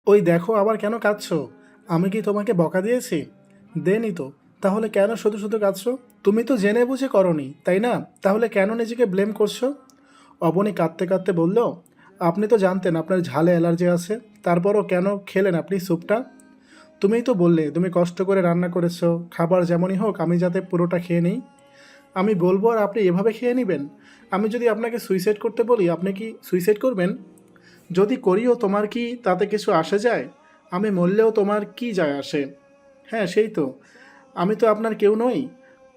ওই দেখো আবার কেন কাঁদছো? আমি কি তোমাকে বকা দিয়েছি? দেনি তো। তাহলে কেন শুধু শুধু কাঁদছো? তুমি তো জেনে বুঝে করনি, তাই না? তাহলে কেন নিজেকে ব্লেম করছো? অবনী কাঁদতে কাঁদতে বলল, আপনি তো জানতেন আপনার ঝালে অ্যালার্জি আছে, তারপরও কেন খেলেন আপনি স্যুপটা? তুমিই তো বললে তুমি কষ্ট করে রান্না করেছো, খাবার যেমনই হোক আমি যাতে পুরোটা খেয়ে নিই। আমি বলবো আর আপনি এভাবে খেয়ে নেবেন? আমি যদি আপনাকে সুইসাইড করতে বলি, আপনি কি সুইসাইড করবেন? যদি করিও তোমার কি তাতে কিছু আসে যায়? আমি মরলেও তোমার কি যায় আসে? হ্যাঁ সেই তো, আমি তো আপনার কেউ নই।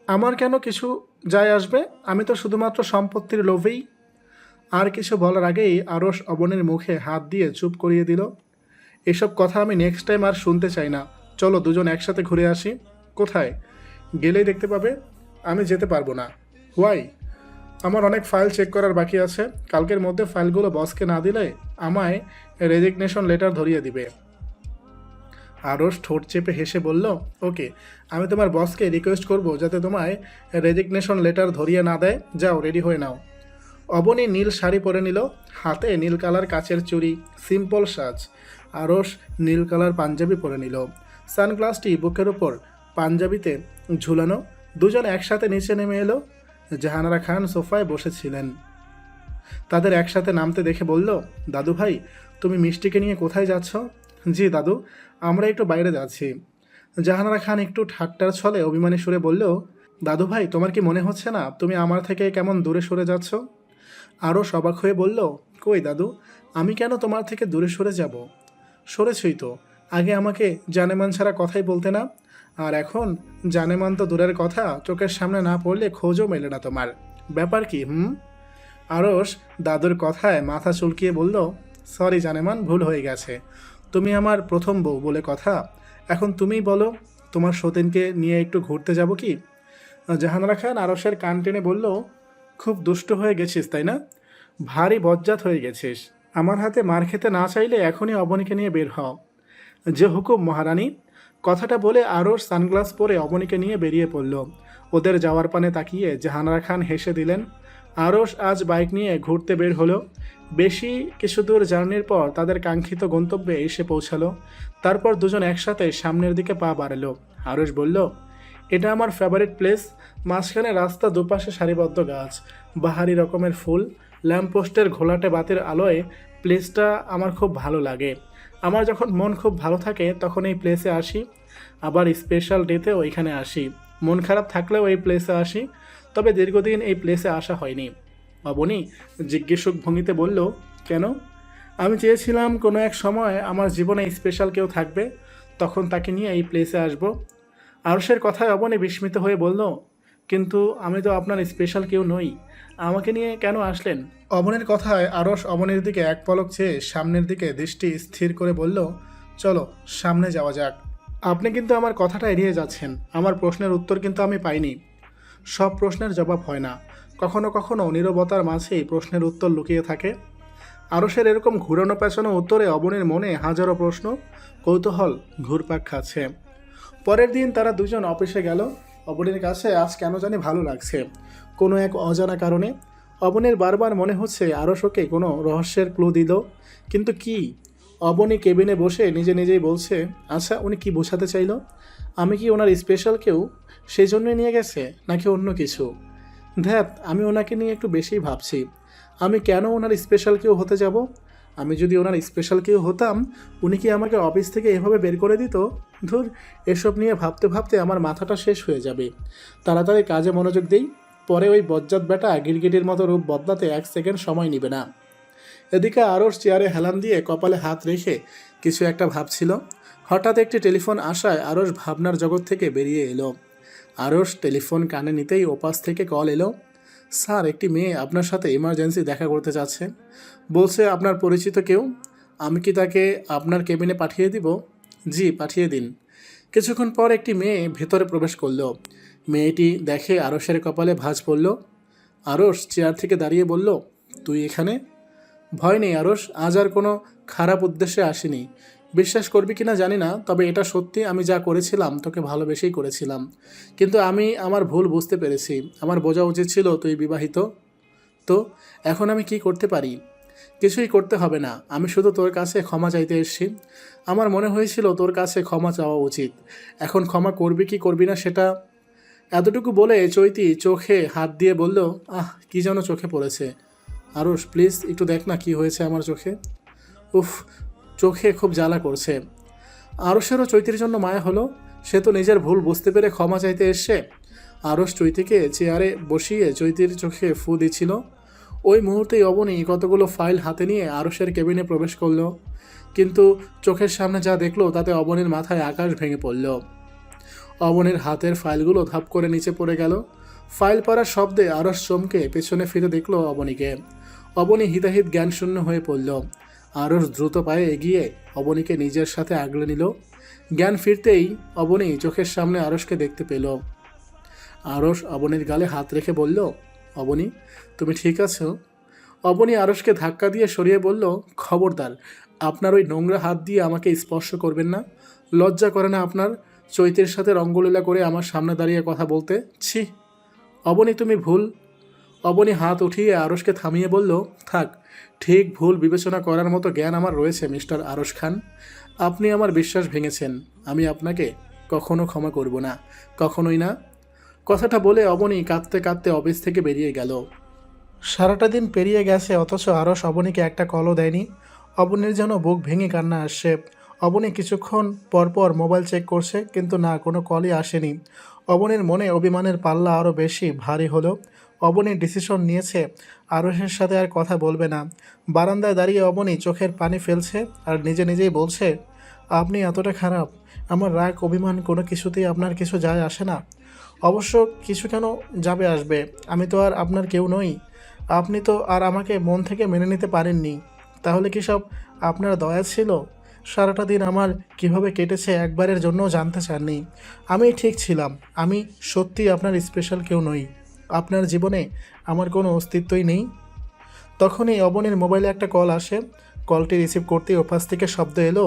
আমার কেন কিছু যায় আসবে? আমি তো শুধুমাত্র সম্পত্তির লোভেই। আর কিছু বলার আগেই আরস অবনীর মুখে হাত দিয়ে চুপ করিয়ে দিল। এসব কথা আমি নেক্সট টাইম আর শুনতে চাই না। চলো দুজন একসাথে ঘুরে আসি। কোথায়? গেলেই দেখতে পাবে। আমি যেতে পারবো না। হোয়াই? আমার অনেক ফাইল চেক করার বাকি আছে। কালকের মধ্যে ফাইলগুলো বসকে না দিলে আমায় রেজিগনেশন লেটার ধরিয়ে দিবে। আরস ঠোঁট চেপে হেসে বলল, ওকে, আমি তোমার বসকে রিকোয়েস্ট করব যাতে তোমায় রেজিগনেশন লেটার ধরিয়ে না দেয়। যাও রেডি হয়ে নাও। অবনী নীল শাড়ি পরে নিল, হাতে নীল কালার কাচের চুড়ি, সিম্পল সাজ। আরস নীল কালার পাঞ্জাবি পরে নিল, সানগ্লাসটি বুকের ওপর পাঞ্জাবিতে ঝুলানো। দুজন একসাথে নিচে নেমে এলো। জাহানারা খান সোফায় বসেছিলেন। তাদের একসাথে নামতে দেখে বলল, দাদু ভাই, তুমি মিষ্টিকে নিয়ে কোথায় যাচ্ছ? জি দাদু, আমরা একটু বাইরে যাচ্ছি। জাহানারা খান একটু ঠাট্টার ছলে অভিমানী সুরে বলল, দাদু ভাই, তোমার কি মনে হচ্ছে না তুমি আমার থেকে কেমন দূরে সরে যাচ্ছ? আরও অবাক হয়ে বলল, কই দাদু, আমি কেন তোমার থেকে দূরে সরে যাব? সরেছই তো। আগে আমাকে জানেমান ছাড়া কথাই বলতে না, আর এখন জানেমান তো দূরের কথা, চোখের সামনে না পড়লে খোঁজও মেলে না তোমার। ব্যাপার কি? আরস দাদুর কথায় মাথা চুলকিয়ে বলল, সরি জানেমান, ভুল হয়ে গেছে। তুমি আমার প্রথম বউ বলে কথা। এখন তুমিই বলো, তোমার সতীনকে নিয়ে একটু ঘুরতে যাব কি? জাহানারা খান আরসের কান টেনে বলল, খুব দুষ্ট হয়ে গেছিস তাই না? ভারী বজ্জাত হয়ে গেছিস। আমার হাতে মার খেতে না চাইলে এখনই অবনীকে নিয়ে বের হও। যে হুকুম মহারানী। কথাটা বলে আরস সানগ্লাস পরে অবনীকে নিয়ে বেরিয়ে পড়ল। ওদের যাওয়ার পানে তাকিয়ে জাহানারা খান হেসে দিলেন। আরস আজ বাইক নিয়ে ঘুরতে বের হলো। বেশি কিছু দূর জার্নির পর তাদের কাঙ্ক্ষিত গন্তব্যে এসে পৌঁছালো। তারপর দুজন একসাথে সামনের দিকে পা বাড়ালো। আরস বলল, এটা আমার ফেভারিট প্লেস। মাঝখানে রাস্তা, দুপাশে সারিবদ্ধ গাছ, বাহারি রকমের ফুল, ল্যাম্পপোস্টের ঘোলাটে বাতির আলোয় প্লেসটা আমার খুব ভালো লাগে। আমার যখন মন খুব ভালো থাকে তখন এই প্লেসে আসি, আবার স্পেশাল ডেতেও এখানে আসি। মন খারাপ থাকলেও এই প্লেসে আসি, তবে দীর্ঘদিন এই প্লেসে আসা হয়নি। অবনী জিজ্ঞাসুক ভঙ্গিতে বলল, কেন? আমি চেয়েছিলাম কোনো এক সময় আমার জীবনে স্পেশাল কেউ থাকবে, তখন তাকে নিয়ে এই প্লেসে আসব। আরশের কথায় অবনী বিস্মিত হয়ে বলল, কিন্তু আমি তো আপনার স্পেশাল কেউ নই, আমাকে নিয়ে কেন আসলেন? অবনীর কথায় আরশ অবনীর দিকে এক পলক চেয়ে সামনের দিকে দৃষ্টি স্থির করে বলল, চলো সামনে যাওয়া যাক। আপনি কিন্তু আমার কথাটা এড়িয়ে যাচ্ছেন। আমার প্রশ্নের উত্তর কিন্তু আমি পাইনি। সব প্রশ্নের জবাব হয় না, কখনো কখনো নীরবতার মাঝেই প্রশ্নের উত্তর লুকিয়ে থাকে। আরশের এরকম ঘুরানো পেছানো উত্তরে অবনীর মনে হাজারো প্রশ্ন, কৌতূহল ঘুরপাক খাচ্ছে। পরের দিন তারা দুজন অফিসে গেল। অবনীর কাছে আজ কেন জানি ভালো লাগছে, কোনো এক অজানা কারণে। অবনীর বারবার মনে হচ্ছে আরশ ওকে কোনো রহস্যের ক্লু দিল, কিন্তু কি? অবনী কেবিনে বসে নিজে নিজেই বলছে, আচ্ছা উনি কি বোঝাতে চাইলো? আমি কি ওনার স্পেশাল কেউ, সেই জন্যই নিয়ে গেছে, নাকি অন্য কিছু? ধ্যাত, আমি ওনাকে নিয়ে একটু বেশিই ভাবছি। আমি কেন ওনার স্পেশাল কেউ হতে যাব? আমি যদি ওনার স্পেশাল কেউ হতাম, উনি কি আমাকে অফিস থেকে এভাবে বের করে দিত? ধুর, এসব নিয়ে ভাবতে ভাবতে আমার মাথাটা শেষ হয়ে যাবে। তাড়াতাড়ি কাজে মনোযোগ দিই, পরে ওই বজ্জাত বেটা গিরগিটির মতো রূপ বদলাতে 1 সেকেন্ড সময় নেবে না। এদিকে আরশ চেয়ারে হেলান দিয়ে কপালে হাত রেখে কিছু একটা ভাবছিল। হঠাৎ একটি টেলিফোন আসায় আরশ ভাবনার জগৎ থেকে বেরিয়ে এলো। আরশ টেলিফোন কানে নিতেই ওপাশ থেকে কল এলো। স্যার, একটি মেয়ে আপনার সাথে ইমার্জেন্সি দেখা করতে চাচ্ছে, বলছে আপনার পরিচিত কেউ। আমি কি তাকে আপনার কেবিনে পাঠিয়ে দিব? জি, পাঠিয়ে দিন। কিছুক্ষণ পর একটি মেয়ে ভেতরে প্রবেশ করলো। মেয়েটি দেখে আরশের কপালে ভাঁজ পড়ল। আরশ চেয়ার থেকে দাঁড়িয়ে বলল, তুই এখানে? ভয় নেই আরশ, আজ আর কোনো খারাপ উদ্দেশ্যে আসিনি। বিশ্বাস করবি কিনা জানি না, তবে এটা সত্যি, আমি যা করেছিলাম তোকে ভালোবেসেই করেছিলাম। কিন্তু আমি আমার ভুল বুঝতে পেরেছি। আমার বোঝা উচিত ছিল তুই বিবাহিত। তো এখন আমি কি করতে পারি? কিছুই করতে হবে না, আমি শুধু তোর কাছে ক্ষমা চাইতে এসেছি। আমার মনে হয়েছিল তোর কাছে ক্ষমা চাওয়া উচিত। এখন ক্ষমা করবি কি করবি না সেটা। এতটুকু বলে চৈতি চোখে হাত দিয়ে বলল, কি যেন চোখে পড়েছে। আরুষ প্লিজ একটু দেখ না কি হয়েছে আমার চোখে। উফ, চোখে খুব জ্বালা করছে। আরুষেরও চৈতির জন্য মায়া হলো। সে তো নিজের ভুল বুঝতে পেরে ক্ষমা চাইতে এসছে। আরুষ চৈতিকে চেয়ারে বসিয়ে চৈতির চোখে ফু দিচ্ছিল। ওই মুহূর্তেই অবনী কতগুলো ফাইল হাতে নিয়ে আরুষের কেবিনে প্রবেশ করলো। কিন্তু চোখের সামনে যা দেখলো তাতে অবনীর মাথায় আকাশ ভেঙে পড়ল। অবনীর হাতের ফাইলগুলো ধাপ করে নিচে পড়ে গেল। ফাইল পড়ার শব্দে আরস চমকে পেছনে ফিরে দেখল অবনীকে। অবনী হিতাহিত জ্ঞানশূন্য হয়ে পড়ল। আরস দ্রুত পায়ে এগিয়ে অবনীকে নিজের সাথে আগলে নিল। জ্ঞান ফিরতেই অবনী চোখের সামনে আরসকে দেখতে পেল। আরস অবনীর গালে হাত রেখে বলল, অবনী তুমি ঠিক আছো? অবনী আরসকে ধাক্কা দিয়ে সরিয়ে বলল, খবরদার, আপনার ওই নোংরা হাত দিয়ে আমাকে স্পর্শ করবেন না। লজ্জা করে না আপনার চৈতের সাথে রঙ্গলীলা করে আমার সামনে দাঁড়িয়ে কথা বলতে? ছি। অবনী তুমি ভুল। অবনী হাত উঠিয়ে আরসকে থামিয়ে বলল, থাক, ঠিক ভুল বিবেচনা করার মতো জ্ঞান আমার রয়েছে মিস্টার আরস খান। আপনি আমার বিশ্বাস ভেঙেছেন, আমি আপনাকে কখনো ক্ষমা করব না, কখনোই না। কথাটা বলে অবনী কাঁদতে কাঁদতে অফিস থেকে বেরিয়ে গেল। সারাটা দিন পেরিয়ে গেছে, অথচ আরস অবনীকে একটা কলও দেয়নি। অবনীর যেন বুক ভেঙে কান্না আসছে। অবনী কিছুক্ষণ পরপর মোবাইল চেক করছে, কিন্তু না, কোনো কলই আসেনি। অবনীর মনে অভিমানের পাল্লা আরও বেশি ভারী হলো। অবনী ডিসিশন নিয়েছে আরসের সাথে আর কথা বলবে না। বারান্দায় দাঁড়িয়ে অবনী চোখের পানি ফেলছে আর নিজে নিজেই বলছে, আপনি এতটা খারাপ, আমার রাগ অভিমান কোনো কিছুতেই আপনার কিছু যায় আসে না। অবশ্য কিছু কেন যাবে আসবে, আমি তো আর আপনার কেউ নই। আপনি তো আর আমাকে মন থেকে মেনে নিতে পারেননি। তাহলে কি সব আপনার দয়া ছিল? সারাটা দিন আমার কিভাবে কেটেছে একবারের জন্যও জানতে চাননি। আমি ঠিক ছিলাম, আমি সত্যি আপনার স্পেশাল কেউ নই। আপনার জীবনে আমার কোনো অস্তিত্বই নেই। তখনই অবনীর মোবাইলে একটা কল আসে। কলটি রিসিভ করতেই ওপাশ থেকে শব্দ এলো,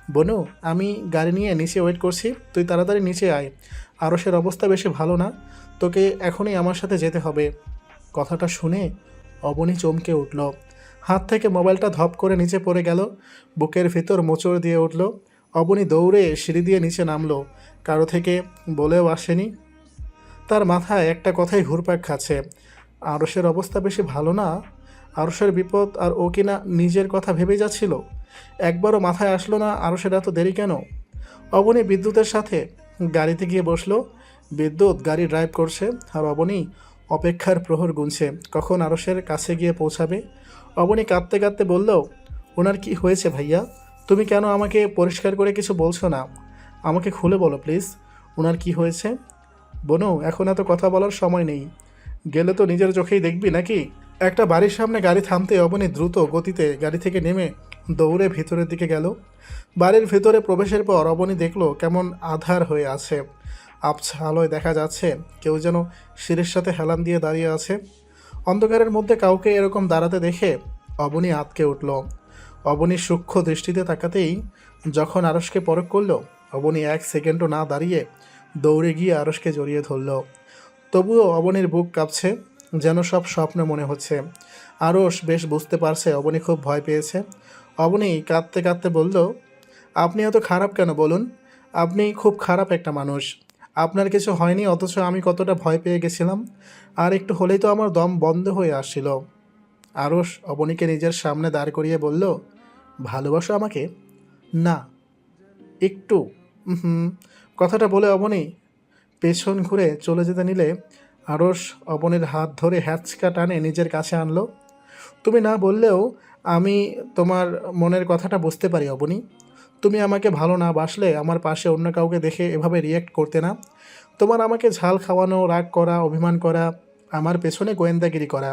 বনু, আমি গাড়ি নিয়ে নিচে ওয়েট করছি, তুই তাড়াতাড়ি নিচে আয়। আরসের অবস্থা বেশি ভালো না, তোকে এখনই আমার সাথে যেতে হবে। কথাটা শুনে অবনী চমকে উঠল। হাত থেকে মোবাইলটা ধপ করে নিচে পড়ে গেল। বুকের ভেতর মোচড় দিয়ে উঠল। অবনী দৌড়ে সিঁড়ি দিয়ে নিচে নামলো। কারো থেকে বলেও আসেনি। তার মাথায় একটা কথাই ঘুরপাক খাচ্ছে, আরসের অবস্থা বেশি ভালো না। আরসের বিপদ আর ও কিনা নিজের কথা ভেবে যাচ্ছিল। একবারও মাথায় আসলো না আরসের এত দেরি কেন। অবনী বিদ্যুতের সাথে গাড়িতে গিয়ে বসলো। বিদ্যুৎ গাড়ি ড্রাইভ করছে আর অবনী অপেক্ষার প্রহর গুনছে কখন আরসের কাছে গিয়ে পৌঁছাবে। অবনী কাঁদতে কাঁদতে বলল, ওনার কি হয়েছে ভাইয়া? তুমি কেন আমাকে পরিষ্কার করে কিছু বলছো না? আমাকে খুলে বলো প্লিজ, ওনার কি হয়েছে? বনু, এখন এত কথা বলার সময় নেই, গেলে তো নিজের চোখেই দেখবি নাকি। একটা বাড়ির সামনে গাড়ি থামতে অবনী দ্রুত গতিতে গাড়ি থেকে নেমে দৌড়ে ভিতরের দিকে গেল। বাড়ির ভেতরে প্রবেশের পর অবনী দেখলো কেমন আধার হয়ে আছে। আবছা আলোয় দেখা যাচ্ছে কেউ যেন সিঁড়ির সাথে হেলান দিয়ে দাঁড়িয়ে আছে। অন্ধকারের মধ্যে কাউকে এরকম দাঁড়াতে দেখে অবনী আঁতকে উঠল। অবনীর সূক্ষ্ম দৃষ্টিতে তাকাতেই যখন আরসকে পরখ করল, অবনী এক সেকেন্ডও না দাঁড়িয়ে দৌড়ে গিয়ে আরসকে জড়িয়ে ধরল। তবুও অবনীর বুক কাঁপছে, যেন সব স্বপ্ন মনে হচ্ছে। আরস বেশ বুঝতে পারছে অবনী খুব ভয় পেয়েছে। অবনী কাঁদতে কাঁদতে বলল, আপনি এত খারাপ কেন বলুন? আপনি খুব খারাপ একটা মানুষ। আপনার কিছু হয়নি, অথচ আমি কতটা ভয় পেয়ে গেছিলাম। আর একটু হলেই তো আমার দম বন্ধ হয়ে আসছিল। আরস অবনীকে নিজের সামনে দাঁড় করিয়ে বলল, ভালোবাসো আমাকে? না, একটু। হুম। কথাটা বলে অবনী পেছন ঘুরে চলে যেতে নিলে আরস অবনীর হাত ধরে হ্যাঁচকা টানে নিজের কাছে আনলো। তুমি না বললেও আমি তোমার মনের কথাটা বুঝতে পারি অবনী। তুমি আমাকে ভালো না বাসলে আমার পাশে অন্য কাউকে দেখে এভাবে রিয়্যাক্ট করতে না। তোমার আমাকে ঝাল খাওয়ানো, রাগ করা, অভিমান করা, আমার পেছনে গোয়েন্দাগিরি করা,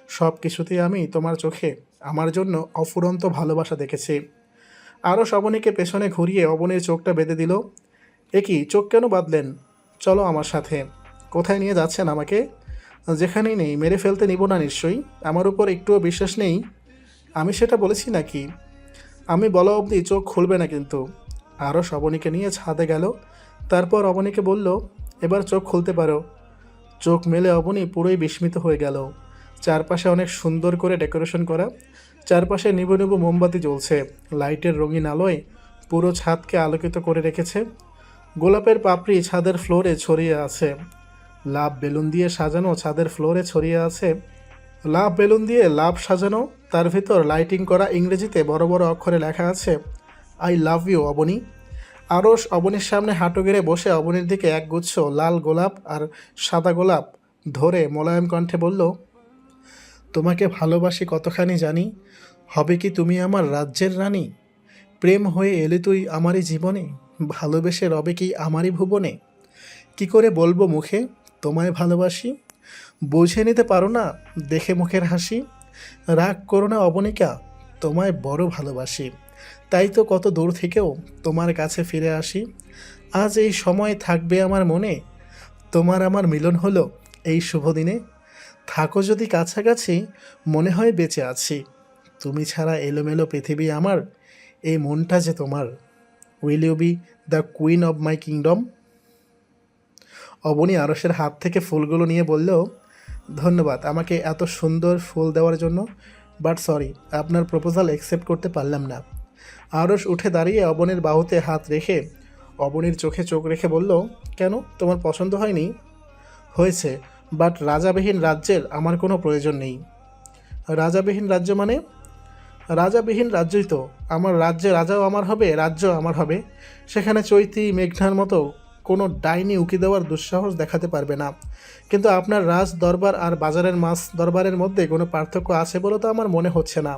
সব কিছুতেই আমি তোমার চোখে আমার জন্য অফুরন্ত ভালোবাসা দেখেছি। আরও অবনীকে পেছনে ঘুরিয়ে অবনীর চোখটা বেঁধে দিল। এ কি, চোখ কেন বাঁধলেন? চলো আমার সাথে। কোথায় নিয়ে যাচ্ছেন আমাকে? যেখানেই নেই, মেরে ফেলতে নিব না নিশ্চয়ই? আমার উপর একটুও বিশ্বাস নেই? আমি সেটা বলেছি নাকি? আমি বলা অবধি চোখ খুলবে না কিন্তু। আরও অবনীকে নিয়ে ছাদে গেল। তারপর অবনীকে বলল, এবার চোখ খুলতে পারো। চোখ মেলে অবনী পুরোই বিস্মিত হয়ে গেল। চারপাশে অনেক সুন্দর করে ডেকোরেশন করা, চারপাশে নিবু নিবু মোমবাতি জ্বলছে, লাইটের রঙিন আলোয় পুরো ছাদকে আলোকিত করে রেখেছে। গোলাপের পাপড়ি ছাদের ফ্লোরে ছড়িয়ে আছে, লাভ বেলুন দিয়ে সাজানো ছাদের ফ্লোরে ছড়িয়ে আছে। লাভ বেলুন দিয়ে লাভ সাজানো, তার ভিতর লাইটিং করা ইংরেজিতে বড় বড় অক্ষরে লেখা আছে, আই লাভ ইউ অবনী। আরশ অবনীর সামনে হাঁটু গেড়ে বসে অবনীর দিকে একগুচ্ছ লাল গোলাপ আর সাদা গোলাপ ধরে মোলায়েম কণ্ঠে বলল, তোমাকে ভালোবাসি কতখানি জানি, হবে কি তুমি আমার রাজ্যের রানী? প্রেম হয়ে এলে তুই আমারই জীবনে, ভালোবেসে রবে কি আমারই ভুবনে? কি করে বলবো মুখে তোমায় ভালোবাসি? বুঝে নিতে পারো না দেখে মুখের হাসি? রাগ করো না অবনীকা, তোমায় বড় ভালোবাসি, তাই তো কত দূর থেকেও তোমার কাছে ফিরে আসি। আজ এই সময় থাকবে আমার মনে, তোমার আমার মিলন হলো এই শুভ দিনে। থাকো যদি কাছাকাছি, মনে হয় বেঁচে আছি। তুমি ছাড়া এলোমেলো পৃথিবী আমার, এই মনটা যে তোমার। Will you be the queen of my kingdom? Abani আরশের হাত থেকে ফুলগুলো নিয়ে বলল, ধন্যবাদ আমাকে এত সুন্দর ফুল দেওয়ার জন্য, বাট সরি, আপনার প্রপোজাল অ্যাকসেপ্ট করতে পারলাম না। আরশ উঠে দাঁড়িয়ে অবনীর বাহুতে হাত রেখে অবনীর চোখে চোখ রেখে বলল, কেন, তোমার পছন্দ হয়নি? হয়েছে, বাট রাজাবিহীন রাজ্যের আমার কোনো প্রয়োজন নেই। রাজাবিহীন রাজ্য মানে? রাজাবিহীন রাজ্যই তো আমার রাজ্যে, রাজাও আমার হবে, রাজ্য আমার হবে। সেখানে চৈতি মেঘনার মতো কোনো ডাইনি উকি দেওয়ার দুঃসাহস দেখাতে পারবে না। কিন্তু আপনার রাজ দরবার আর বাজারের মাছ দরবারের মধ্যে কোনো পার্থক্য আছে বলে তো আমার মনে হচ্ছে না।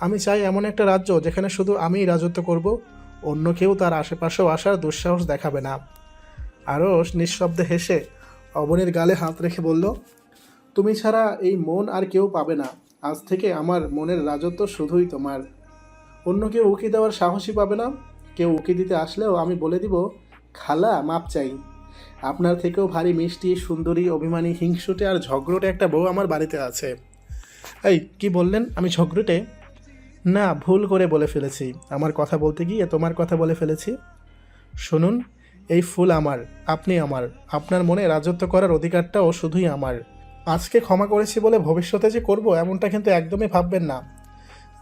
আমি চাই এমন একটা রাজ্য যেখানে শুধু আমিই রাজত্ব করব, অন্য কেউ তার আশেপাশেও আসার দুঃসাহস দেখাবে না। আরশ নিঃশব্দে হেসে অবনীর গালে হাত রেখে বলল, তুমি ছাড়া এই মন আর কেউ পাবে না। আজ থেকে আমার মনের রাজত্ব শুধুই তোমার। অন্য কেউ উকি দেওয়ার সাহসই পাবে না। কেউ উকি দিতে আসলেও আমি বলে দিব, খালা মাপ চাই, আপনার থেকেও ভারী মিষ্টি, সুন্দরী, অভিমানী, হিংসুটে আর ঝগড়টে একটা বউ আমার বাড়িতে আছে। এই কি বললেন, আমি ঝগড়টে? না, ভুল করে বলে ফেলেছি, আমার কথা বলতে গিয়ে তোমার কথা বলে ফেলেছি। শুনুন, এই ফুল আমার, আপনি আমার, আপনার মনে রাজত্ব করার অধিকারটাও শুধুই আমার। আজকে ক্ষমা করেছি বলে ভবিষ্যতে যে করব এমনটা কিন্তু একদমই ভাববেন না।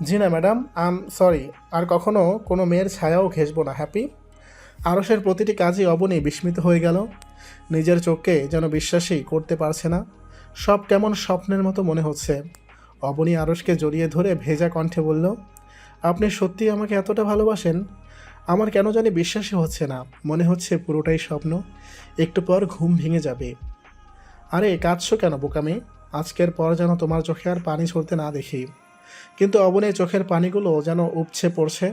জি না ম্যাডাম, আম সরি, আর কখনো কোনো মেয়ের ছায়াও ঘেঁষবো না, হ্যাপি? আরশের প্রতিটি কাজই অবনী বিস্মিত হয়ে গেল, নিজের চোখকে যেন বিশ্বাসই করতে পারছে না। সব কেমন স্বপ্নের মতো মনে হচ্ছে। অবনী আরশকে জড়িয়ে ধরে ভেজা কণ্ঠে বলল, আপনি সত্যি আমাকে এতটা ভালোবাসেন? আমার কেন জানি বিশ্বাসই হচ্ছে না, মনে হচ্ছে পুরোটাই স্বপ্ন, একটু পর ঘুম ভেঙে যাবে। আরে কাঁদছো কেন বোকামে? আজকের পর যেন তোমার চোখে আর পানি ছড়তে না দেখি। কিন্তু অবনীর চোখের পানিগুলো যেন উপছে পড়ছে।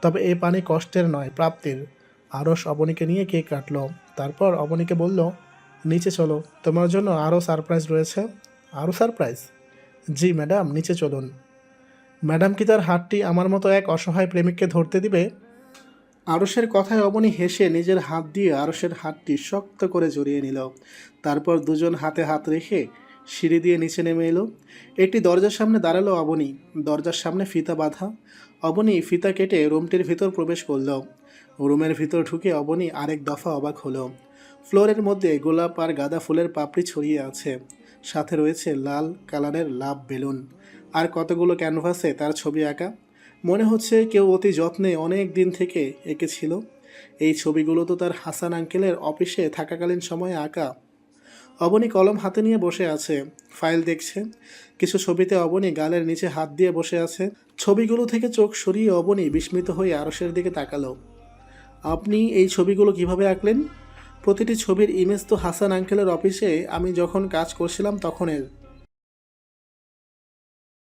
তবে এই পানি কষ্টের নয়, প্রাপ্তির। আরশ অবনীকে নিয়ে কেক কাটলো, তারপর অবনীকে বলল, নিচে চলো, তোমার জন্য আরও সারপ্রাইজ রয়েছে। আরও সারপ্রাইজ? জি ম্যাডাম, নিচে চলুন। ম্যাডাম কি তার হাতটি আমার মতো এক অসহায় প্রেমিককে ধরতে দিবে? আরশের কথায় অবনী হেসে নিজের হাত দিয়ে আরশের হাতটি শক্ত করে জড়িয়ে নিল। তারপর দুজন হাতে হাত রেখে সিঁড়ি দিয়ে নিচে নেমে এলো। একটি দরজার সামনে দাঁড়ালো অবনী, দরজার সামনে ফিতা বাঁধা। অবনী ফিতা কেটে রুমটির ভিতর প্রবেশ করল। রুমের ভিতর ঢুকে অবনী আরেক দফা অবাক হলো। ফ্লোরের মধ্যে গোলাপ আর গাঁদা ফুলের পাপড়ি ছড়িয়ে আছে, সাথে রয়েছে লাল কালারের লাভ বেলুন আর কতগুলো ক্যানভাসে তার ছবি আঁকা। মনে হচ্ছে কেউ অতি যত্নে অনেক দিন থেকে এঁকেছিল। এই ছবিগুলো তো তার হাসান আঙ্কেলের অফিসে থাকাকালীন সময়ে আঁকা। অবনী কলম হাতে নিয়ে বসে আছে, ফাইল দেখছে। কিছু ছবিতে অবনী গালের নিচে হাত দিয়ে বসে আছে। ছবিগুলো থেকে চোখ সরিয়ে অবনী বিস্মিত হয়ে আরশের দিকে তাকালো। আপনি এই ছবিগুলো কিভাবে আঁকলেন? প্রতিটি ছবির ইমেজ তো হাসান আঙ্কেলের অফিসে আমি যখন কাজ করছিলাম তখনের।